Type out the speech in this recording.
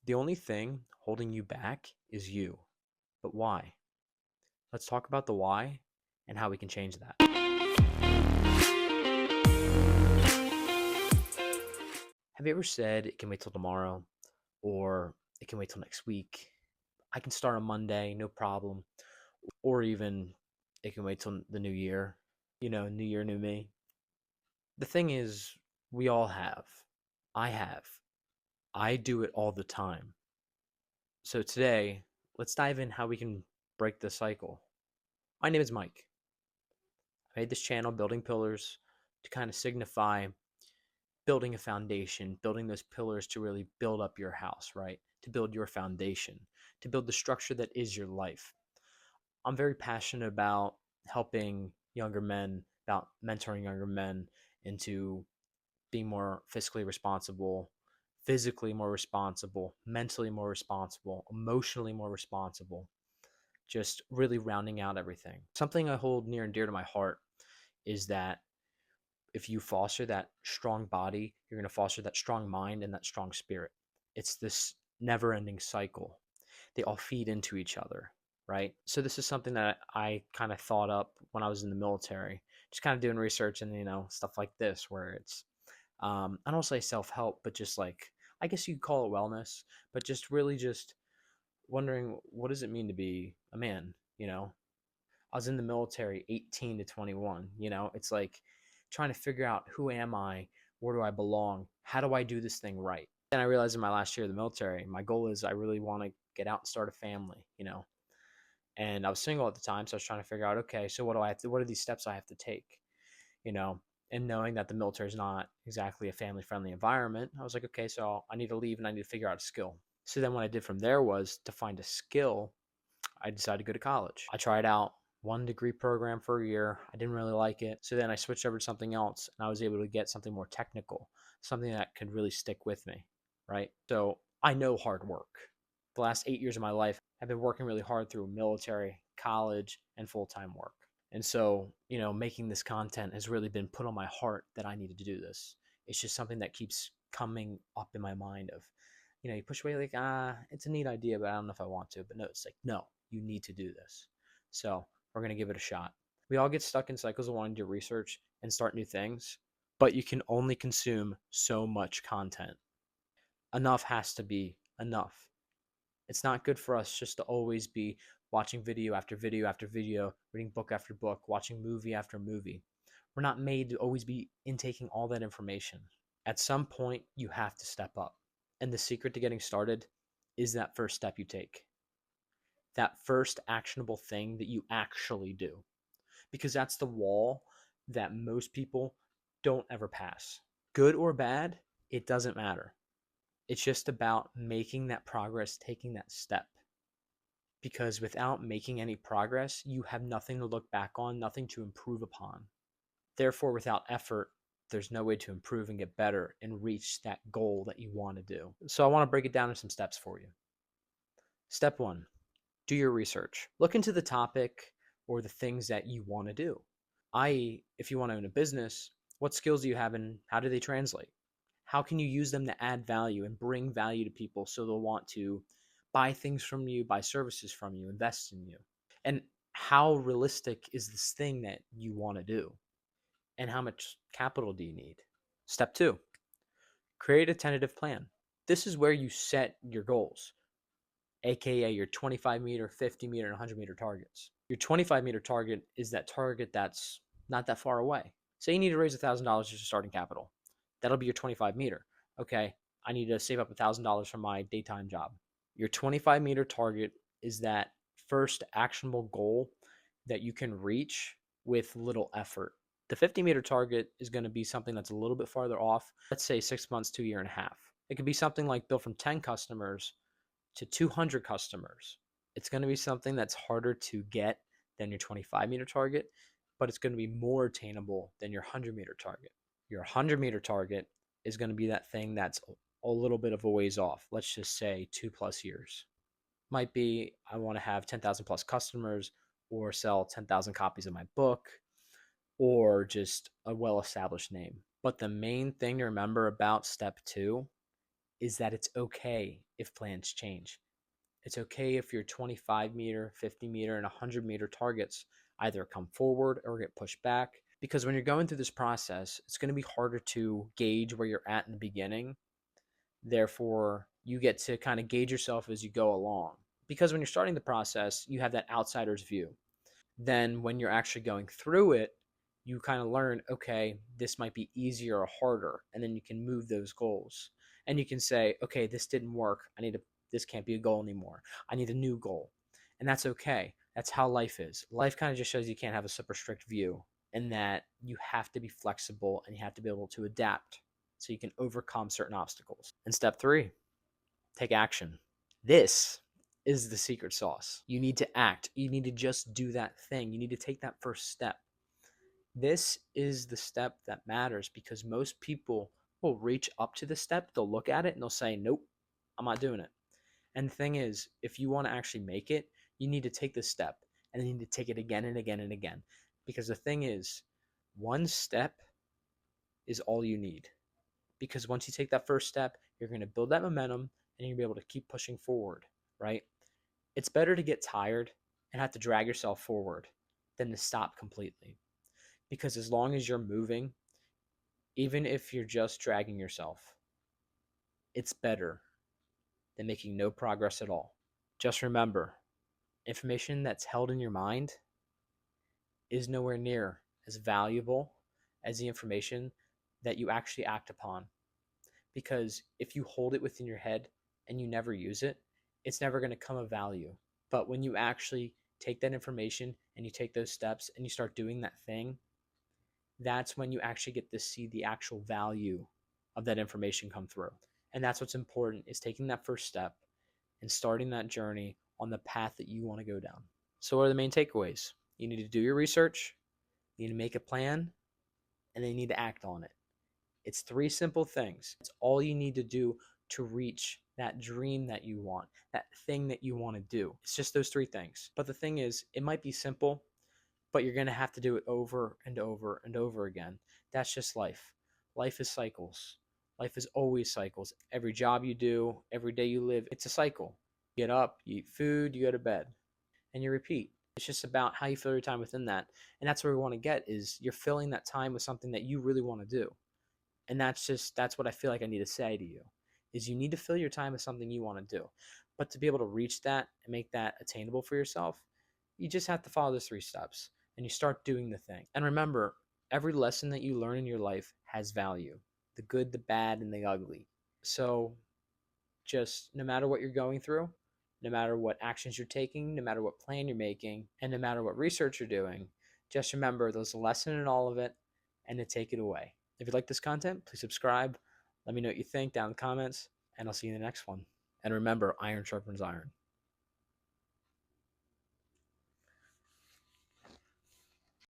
The only thing holding you back is you. But why? Let's talk about the why and how we can change that. Have you ever said it can wait till tomorrow or it can wait till next week? I can start on Monday, no problem. Or even it can wait till the new year. New year, new me. The thing is, we all have. I have. I do it all the time. So today, let's dive in how we can break the cycle. My name is Mike. I made this channel, Building Pillars, to kind of signify building a foundation, building those pillars to really build up your house, right? To build your foundation, to build the structure that is your life. I'm very passionate about helping younger men, about mentoring younger men into being more fiscally responsible, physically more responsible, mentally more responsible, emotionally more responsible, just really rounding out everything. Something I hold near and dear to my heart is that if you foster that strong body, you're going to foster that strong mind and that strong spirit. It's this never ending cycle. They all feed into each other, right? So, this is something that I kind of thought up when I was in the military, just kind of doing research and, stuff like this, where it's, I don't say self help, but just like, I guess you'd call it wellness, but just really just wondering what does it mean to be a man, I was in the military 18 to 21, it's like trying to figure out who am I, where do I belong, how do I do this thing right. Then I realized in my last year of the military, my goal is I really want to get out and start a family, and I was single at the time, so I was trying to figure out, okay, so what are these steps I have to take, you know, and knowing that the military is not exactly a family friendly environment, I was like, okay, so I need to leave and I need to figure out a skill. So then what I did from there was to find a skill. I decided to go to college. I tried out one degree program for a year. I didn't really like it. So then I switched over to something else and I was able to get something more technical, something that could really stick with me, right? So I know hard work. The last 8 years of my life, I've been working really hard through military, college, and full time work. And so, making this content has really been put on my heart that I needed to do this. It's just something that keeps coming up in my mind of, you push away like, it's a neat idea, but I don't know if I want to. But no, it's like, no, you need to do this. So we're going to give it a shot. We all get stuck in cycles of wanting to research and start new things, but you can only consume so much content. Enough has to be enough. It's not good for us just to always be watching video after video after video, reading book after book, watching movie after movie. We're not made to always be intaking all that information. At some point, you have to step up. And the secret to getting started is that first step you take, that first actionable thing that you actually do, because that's the wall that most people don't ever pass. Good or bad, it doesn't matter. It's just about making that progress, taking that step. Because without making any progress, you have nothing to look back on, nothing to improve upon. Therefore, without effort, there's no way to improve and get better and reach that goal that you want to do. So I want to break it down in some steps for you. Step one, do your research. Look into the topic or the things that you want to do. I.e., if you want to own a business, what skills do you have and how do they translate? How can you use them to add value and bring value to people so they'll want to buy things from you, buy services from you, invest in you? And how realistic is this thing that you want to do? And how much capital do you need? Step two, create a tentative plan. This is where you set your goals, aka your 25-meter, 50-meter, and 100-meter targets. Your 25-meter target is that target that's not that far away. Say you need to raise $1,000 just starting capital. That'll be your 25-meter. Okay, I need to save up $1,000 from my daytime job. Your 25-meter target is that first actionable goal that you can reach with little effort. The 50-meter target is going to be something that's a little bit farther off. Let's say 6 months to a year and a half. It could be something like build from 10 customers to 200 customers. It's going to be something that's harder to get than your 25-meter target, but it's going to be more attainable than your 100-meter target. Your 100-meter target is going to be that thing that's a little bit of a ways off. Let's just say 2+ years. Might be I want to have 10,000 plus customers or sell 10,000 copies of my book or just a well established name. But the main thing to remember about step two is that it's okay if plans change. It's okay if your 25-meter, 50-meter, and 100-meter targets either come forward or get pushed back. Because when you're going through this process, it's going to be harder to gauge where you're at in the beginning. Therefore, you get to kind of gauge yourself as you go along. Because when you're starting the process, you have that outsider's view. Then when you're actually going through it, you kind of learn, okay, this might be easier or harder. And then you can move those goals. And you can say, okay, this didn't work. This can't be a goal anymore. I need a new goal. And that's okay. That's how life is. Life kind of just shows you can't have a super strict view, and that you have to be flexible and you have to be able to adapt so you can overcome certain obstacles. And step 3, take action. This is the secret sauce. You need to act. You need to just do that thing. You need to take that first step. This is the step that matters, because most people will reach up to the step, they'll look at it and they'll say, nope, I'm not doing it. And the thing is, if you want to actually make it, you need to take this step and then you need to take it again and again and again. Because the thing is, one step is all you need. Because once you take that first step, you're going to build that momentum and you'll be able to keep pushing forward, right? It's better to get tired and have to drag yourself forward than to stop completely. Because as long as you're moving, even if you're just dragging yourself, it's better than making no progress at all. Just remember, information that's held in your mind is nowhere near as valuable as the information that you actually act upon. Because if you hold it within your head and you never use it, it's never going to come of value. But when you actually take that information and you take those steps and you start doing that thing, that's when you actually get to see the actual value of that information come through. And that's what's important, is taking that first step and starting that journey on the path that you want to go down. So what are the main takeaways? You need to do your research, you need to make a plan, and then you need to act on it. It's 3 simple things. It's all you need to do to reach that dream that you want, that thing that you want to do. It's just those 3 things. But the thing is, it might be simple, but you're going to have to do it over and over and over again. That's just life. Life is cycles. Life is always cycles. Every job you do, every day you live, it's a cycle. You get up, you eat food, you go to bed, and you repeat. It's just about how you fill your time within that. And that's where we want to get, is you're filling that time with something that you really want to do. And that's what I feel like I need to say to you, is you need to fill your time with something you want to do. But to be able to reach that and make that attainable for yourself, you just have to follow those 3 steps and you start doing the thing. And remember, every lesson that you learn in your life has value, the good, the bad, and the ugly. So just no matter what you're going through, no matter what actions you're taking, no matter what plan you're making, and no matter what research you're doing, just remember there's a lesson in all of it, and to take it away. If you like this content, please subscribe. Let me know what you think down in the comments, and I'll see you in the next one. And remember, iron sharpens iron.